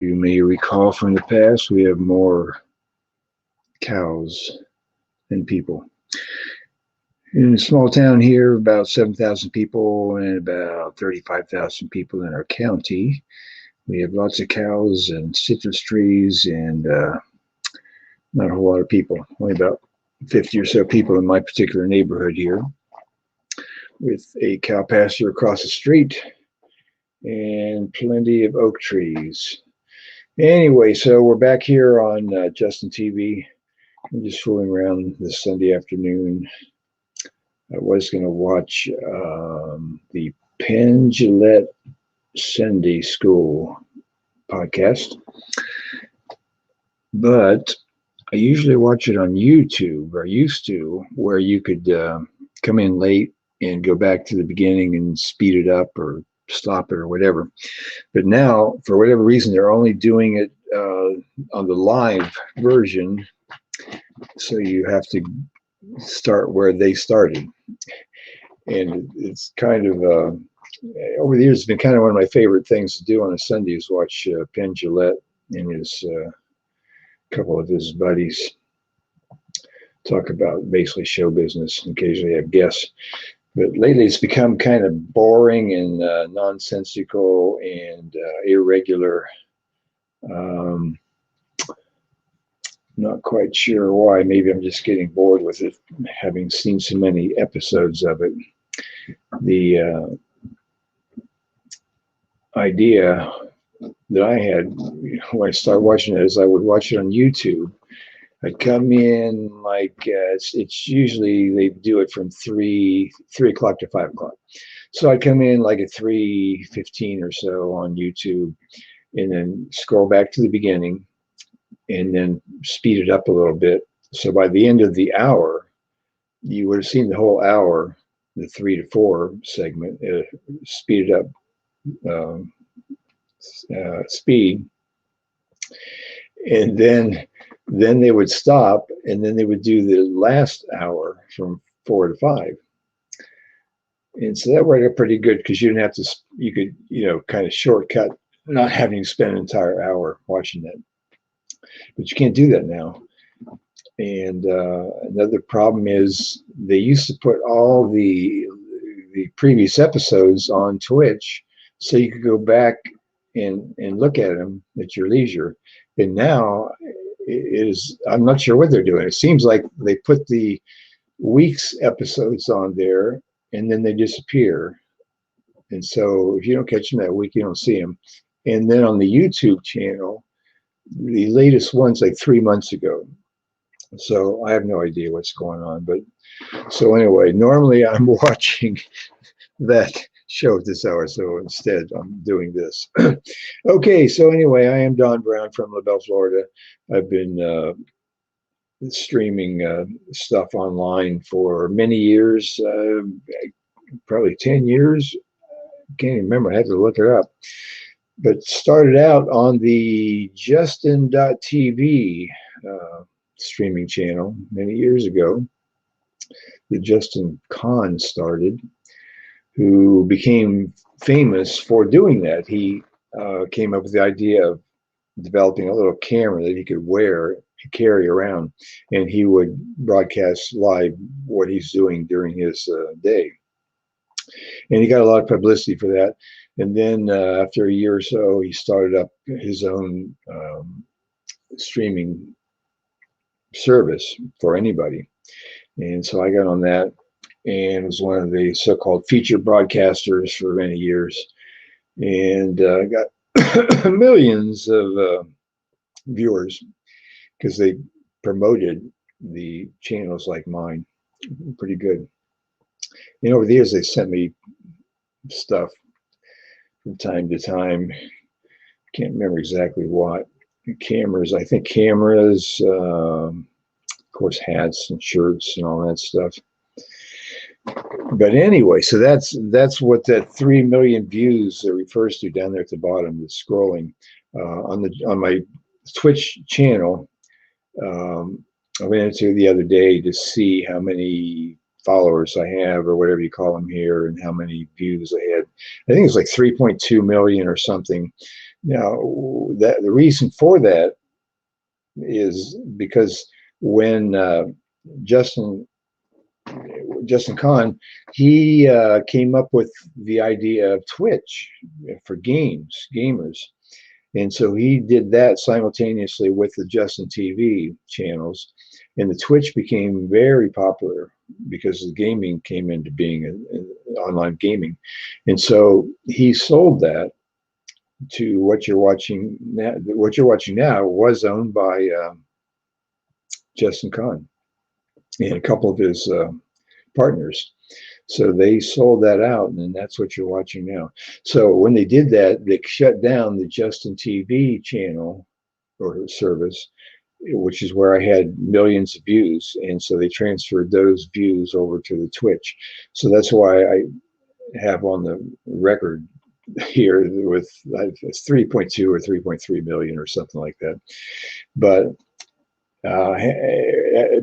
You may recall from the past, we have more cows than people. In a small town here, about 7,000 people and about 35,000 people in our county. We have lots of cows and citrus trees and not a whole lot of people. Only about 50 or so people in my particular neighborhood here, with a cow pasture across the street and plenty of oak trees. Anyway, so we're back here on Justin TV. I'm just fooling around this Sunday afternoon. I was going to watch the Penn Jillette Sunday School podcast, but I usually watch it on YouTube, or used to, where you could come in late and go back to the beginning and speed it up or stop it or whatever. But now, for whatever reason, they're only doing it on the live version, so you have to start where they started. And it's kind of over the years, it's been kind of one of my favorite things to do on a Sunday is watch Penn Jillette and his couple of his buddies talk about basically show business and occasionally have guests. But lately it's become kind of boring and nonsensical and irregular. Not quite sure why. Maybe I'm just getting bored with it, having seen so many episodes of it. The idea that I had when I started watching it is I would watch it on YouTube. I'd come in like it's usually they do it from 3 o'clock to 5 o'clock. So I'd come in like at 3:15 or so on YouTube, and then scroll back to the beginning, and then speed it up a little bit. So by the end of the hour, you would have seen the whole hour, the 3 to 4 segment, speeded up speed, and then they would stop, and then they would do the last hour from 4 to 5. And so that worked out pretty good because you didn't have to, you could, kind of shortcut not having to spend an entire hour watching that. But you can't do that now. And another problem is they used to put all the previous episodes on Twitch so you could go back and look at them at your leisure. And now I'm not sure what they're doing. It seems like they put the week's episodes on there and then they disappear. And so if you don't catch them that week, you don't see them. And then on the YouTube channel, the latest one's like 3 months ago. So I have no idea what's going on. But so anyway, normally I'm watching that show at this hour. So instead I'm doing this. Okay. So anyway, I am Don Brown from LaBelle, Florida. I've been streaming stuff online for many years, probably 10 years. Can't even remember. I had to look it up. But started out on the Justin.tv streaming channel many years ago. The Justin Kahn started, who became famous for doing that. He came up with the idea of developing a little camera that he could wear, carry around, and he would broadcast live what he's doing during his day. And he got a lot of publicity for that. And then after a year or so, he started up his own streaming service for anybody. And so I got on that and was one of the so-called featured broadcasters for many years. And got millions of viewers because they promoted the channels like mine. Pretty good. And over the years, they sent me stuff from time to time. Can't remember exactly what. Cameras, I think cameras, of course, hats and shirts and all that stuff. But anyway, so that's what that 3 million views refers to down there at the bottom, the scrolling on my Twitch channel. I went into the other day to see how many followers I have, or whatever you call them here, and how many views I had. I think it's like 3.2 million or something. Now, that the reason for that is because when Justin Justin Kahn, he came up with the idea of Twitch for gamers. And so he did that simultaneously with the Justin TV channels. And the Twitch became very popular because the gaming came into being in online gaming. And so he sold that to what you're watching now. What you're watching now was owned by Justin Kahn and a couple of his partners. So they sold that out, and that's what you're watching now. So when they did that, they shut down the Justin TV channel or service, which is where I had millions of views. And so they transferred those views over to the Twitch. So that's why I have on the record here with 3.2 or 3.3 million or something like that. But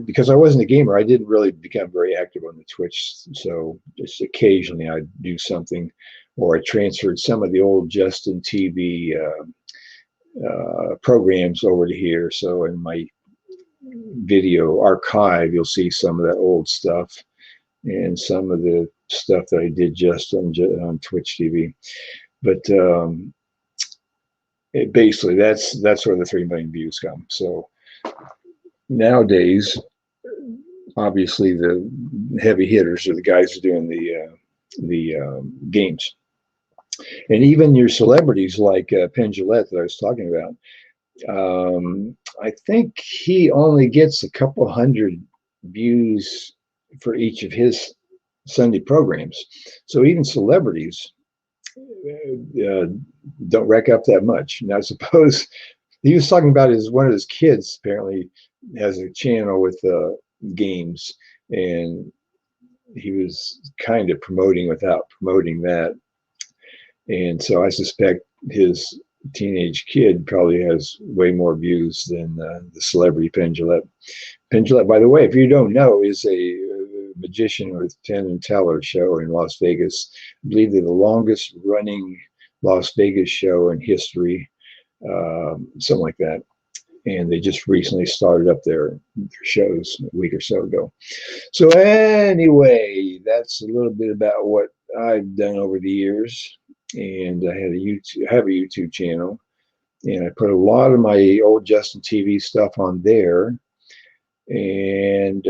because I wasn't a gamer, I didn't really become very active on the Twitch. So just occasionally I'd do something, or I transferred some of the old Justin TV programs over to here. So in my video archive, you'll see some of that old stuff and some of the stuff that I did just on Twitch TV. But basically, that's where the 3 million views come. So nowadays, obviously, the heavy hitters are the guys who are doing the games, and even your celebrities like Penn Jillette that I was talking about. I think he only gets a couple hundred views for each of his Sunday programs. So even celebrities don't rack up that much. And I suppose he was talking about one of his kids apparently has a channel with games, and he was kind of promoting without promoting that. And so I suspect his teenage kid probably has way more views than the celebrity Penn Jillette. Penn Jillette, by the way, if you don't know, is a magician with Penn and Teller show in Las Vegas. I believe they're the longest running Las Vegas show in history, something like that. And they just recently started up their shows a week or so ago. So anyway, that's a little bit about what I've done over the years. And I have a YouTube channel, and I put a lot of my old Justin TV stuff on there. And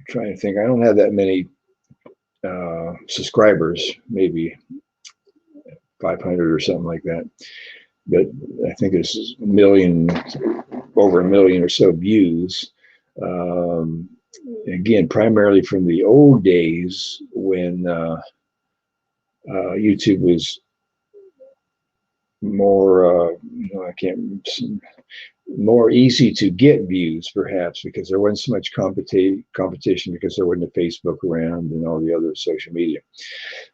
trying to think, I don't have that many subscribers, maybe 500 or something like that. But I think it's over a million or so views. Again, primarily from the old days when YouTube was more, more easy to get views, perhaps, because there wasn't so much competition, because there wasn't a Facebook around and all the other social media.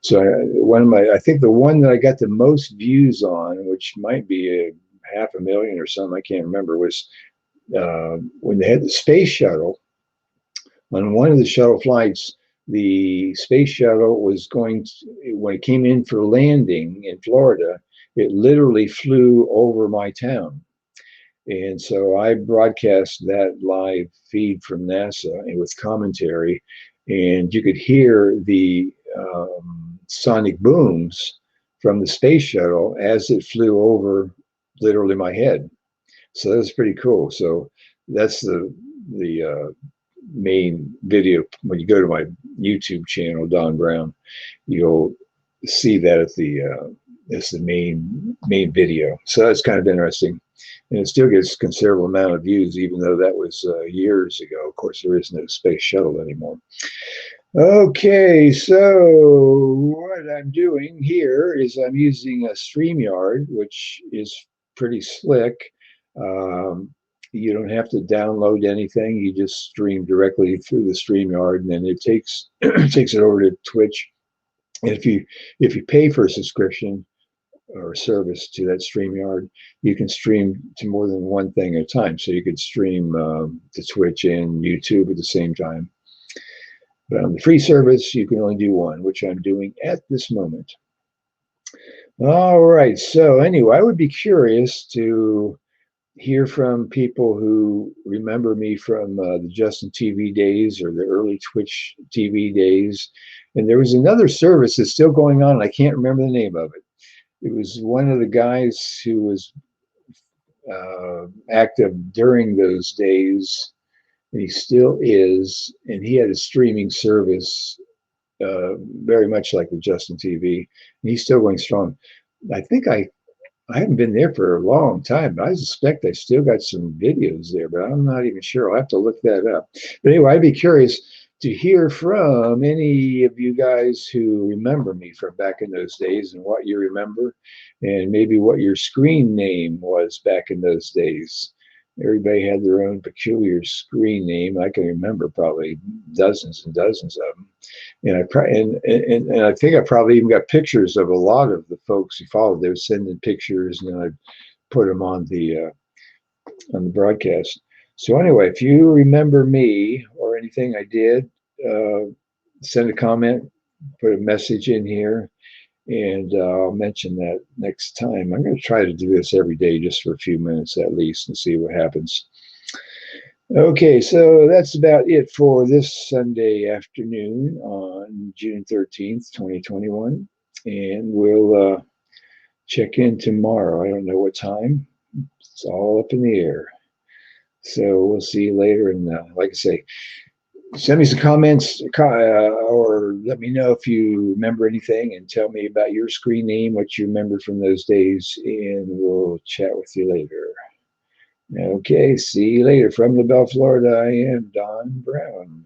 So I think the one that I got the most views on, which might be 500,000 or something, I can't remember, was when they had the space shuttle. On one of the shuttle flights, the space shuttle was when it came in for landing in Florida, it literally flew over my town. And so I broadcast that live feed from NASA and with commentary, and you could hear the sonic booms from the space shuttle as it flew over literally my head. So that's pretty cool. So that's the main video. When you go to my YouTube channel, Don Brown, you'll see that as the main video. So that's kind of interesting, and it still gets a considerable amount of views, even though that was years ago. Of course, there is no space shuttle anymore. Okay, so what I'm doing here is I'm using a StreamYard, which is pretty slick. You don't have to download anything. You just stream directly through the StreamYard, and then it takes takes it over to Twitch. And if you pay for a subscription or service to that StreamYard, you can stream to more than one thing at a time. So you could stream to Twitch and YouTube at the same time. But on the free service, you can only do one, which I'm doing at this moment. All right. So anyway, I would be curious to hear from people who remember me from the Justin TV days or the early Twitch TV days. And there was another service that's still going on. And I can't remember the name of it. It was one of the guys who was active during those days, and he still is. And he had a streaming service very much like the Justin TV. And he's still going strong. I think I haven't been there for a long time, but I suspect I still got some videos there, but I'm not even sure. I'll have to look that up. But anyway, I'd be curious to hear from any of you guys who remember me from back in those days and what you remember, and maybe what your screen name was back in those days. Everybody had their own peculiar screen name. I can remember probably dozens and dozens of them. And and I think I probably even got pictures of a lot of the folks who followed. They were sending pictures, and then I put them on the broadcast. So anyway, if you remember me or anything I did, uh, send a comment, put a message in here, and I'll mention that next time. I'm going to try to do this every day, just for a few minutes at least, and see what happens. Okay, so that's about it for this Sunday afternoon on June 13th, 2021. And we'll check in tomorrow. I don't know what time. It's all up in the air. So we'll see you later. And like I say, send me some comments or let me know if you remember anything and tell me about your screen name, what you remember from those days, and we'll chat with you later. Okay, see you later. From LaBelle, Florida, I am Don Brown.